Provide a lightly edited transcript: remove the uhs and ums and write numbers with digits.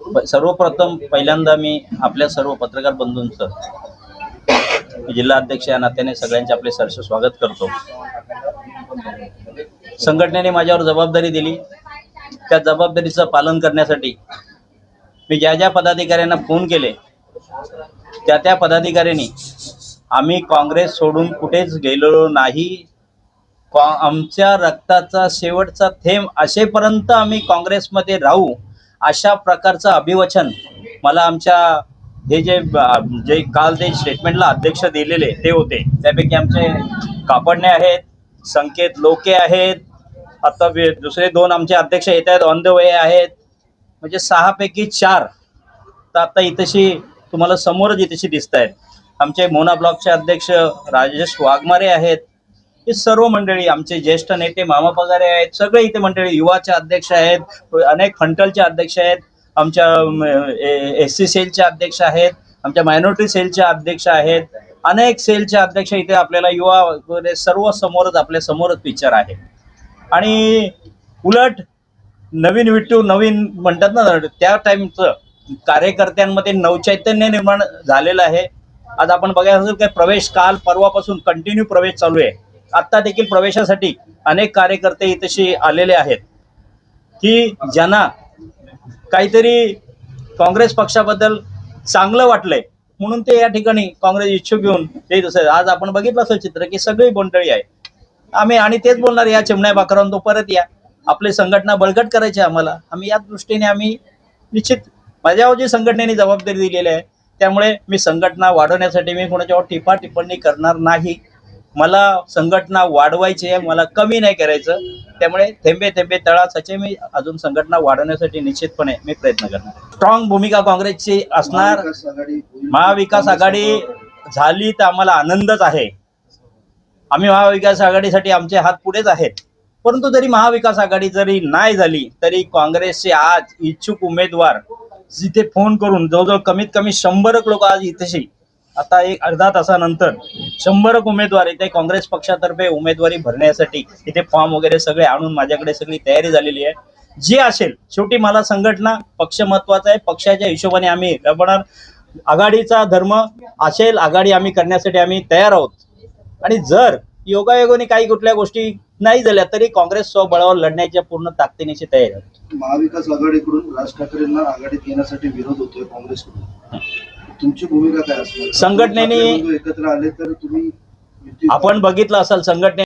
सर्वप्रथम पहिल्यांदा मी आपल्या सर्व पत्रकार बंधूंचं जिल्हा अध्यक्ष या नात्याने सगळ्यांचे आपले सहर्ष स्वागत करतो। संघटनेने माझ्यावर जबाबदारी दिली, त्या जबाबदारीचं पालन करण्यासाठी मी ज्या पदाधिकाऱ्यांना फोन केले त्या पदाधिकाऱ्यांनी आम्ही काँग्रेस सोडून कुठेच गेलेलो नाही, आमच्या रक्ताचा शेवटचा थेंब असेपर्यंत आम्ही काँग्रेसमध्ये राहू अशा प्रकारचं अभिवचन मला आमच्या हे जे काल ते स्टेटमेंटला अध्यक्ष दिलेले ते होते। त्यापैकी आमचे कापडणे आहेत, संकेत लोके आहेत, आता दुसरे 2 आमचे अध्यक्ष येत आहेत, ऑन द वे आहेत, म्हणजे 6 पैकी 4 तर आता इथेशी तुम्हाला समोरच इथेशी दिसत आहेत। आमचे मोना ब्लॉकचे अध्यक्ष राजेश वाघमारे आहेत, हे सर्व मंडळी आमचे ज्येष्ठ नेते मामा पगारे आहेत, सगळे इथे मंडळी युवाचे अध्यक्ष आहेत, अनेक फंटलचे अध्यक्ष आहेत, आमच्या SC सेलचे अध्यक्ष आहेत, आमच्या मायनॉरिटी सेलचे अध्यक्ष आहेत, अनेक सेलचे अध्यक्ष इथे आपल्याला युवा वगैरे सर्व समोरच आपल्या समोरच पिक्चर आहे। आणि उलट नवीन विट्टू नवीन म्हणतात ना, त्या टाइमचं कार्यकर्त्यांमध्ये नवचैतन्य निर्माण झालेलं आहे। आज आपण बघायला असेल काय प्रवेश काल परवापासून कंटिन्यू प्रवेश चालू आहे। आता देखील प्रवेशासाठी अनेक कार्यकर्ते इथेशी आलेले आहेत की ज्यांना काहीतरी काँग्रेस पक्षाबद्दल चांगलं वाटलंय म्हणून ते या ठिकाणी काँग्रेस इच्छुक घेऊन ते दुसरं आज आपण बघितलं असं चित्र की सगळी मंडळी आहे। आम्ही आणि तेच बोलणार, या चिमण्या बाकरांनो तो परत या, आपली संघटना बळकट करायची आम्हाला, आम्ही या दृष्टीने आम्ही निश्चित माझ्यावर जी संघटनेने जबाबदारी दिलेली आहे त्यामुळे मी संघटना वाढवण्यासाठी मी कोणाच्यावर टिप्पणी करणार नाही। मला संघटना वाढवायची आहे, मला कमी नाही करायचं, त्यामुळे थेंबे थेंबे तळासाचे मी अजून संघटना वाढवण्यासाठी निश्चितपणे मी प्रयत्न करणार। स्ट्रॉंग भूमिका काँग्रेसची असणार। महाविकास आघाडी झाली तर आम्हाला आनंदच आहे, आम्ही महाविकास आघाडीसाठी आमचे हात पुढेच आहेत, परंतु जरी महाविकास आघाडी जरी नाही झाली तरी काँग्रेसचे आज इच्छुक उमेदवार जिथे फोन करून जवळजवळ कमीत कमी 100 लोक आज इथेशी आता एक अर्धा तासानंतर 100 उमेदवार इथे काँग्रेस पक्षातर्फे उमेदवारी भरण्यासाठी इथे फॉर्म वगैरे सगळे आणून माझ्याकडे सगळी तयारी झालेली आहे। जी असेल शेवटी मला संघटना पक्ष महत्वाचा आहे, पक्षाच्या हिशोबाने आम्ही राबणार, आघाडीचा धर्म असेल, आघाडी आम्ही करण्यासाठी आम्ही तयार आहोत। आणि जर योगायोगाने काही कुठल्या गोष्टी नाही झाल्या तरी काँग्रेस स्वबळावर लढण्याच्या पूर्ण ताकदीनिशी तयारी आहे। महाविकास आघाडीकडून राज ठाकरेंना आघाडीत येण्यासाठी विरोध होतोय काँग्रेसकडून, तुमची भूमिका काय असणार? संघटनेने एकत्र आले तर तुम्ही आपण बघितलं असाल संघटने